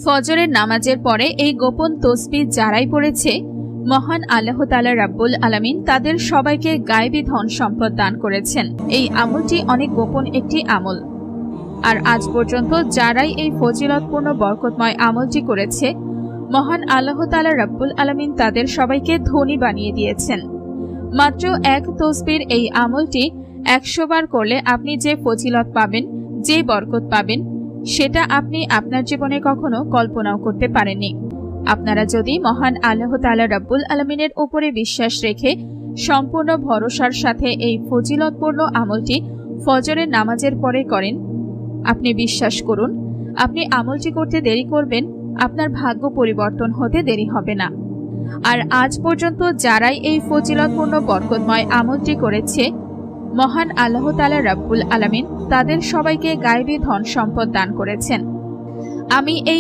ফজরের নামাজের পরে এই গোপন তসবিহ যারাই পড়েছে, মহান আল্লাহ তাআলা রাব্বুল আলামিন তাদের সবাইকে গায়েবী ধন সম্পদ দান করেছেন। এই আমলটি অনেক গোপন একটি আমল। আর আজ পর্যন্ত যারাই এই ফজিলতপূর্ণ বরকতময় আমলটি করেছে, মহান আল্লাহ তাআলা রাব্বুল আলামিন তাদের সবাইকে ধনী বানিয়ে দিয়েছেন। মাত্র এক তসবিহর এই আমলটি 100 বার করলে আপনি যে ফজিলত পাবেন, যে বরকত পাবেন, সেটা আপনি আপনার জীবনে কখনো কল্পনাও করতে পারেননি। আপনারা যদি মহান আল্লাহ তাআলা রাব্বুল আলামিনের উপরে বিশ্বাস রেখে সম্পূর্ণ ভরসার সাথে এই ফজিলতপূর্ণ আমলটি ফজরের নামাজের পরে করেন, আপনি বিশ্বাস করুন, আপনি আমলটি করতে দেরি করবেন, আপনার ভাগ্য পরিবর্তন হতে দেরি হবে না। আর আজ পর্যন্ত যারাই এই ফজিলতপূর্ণ বরকতময় আমলটি করেছে, মহান আল্লাহ তাআলা রাব্বুল আলামিন তাদের সবাইকে গায়েবী ধন সম্পদ দান করেছেন। আমি এই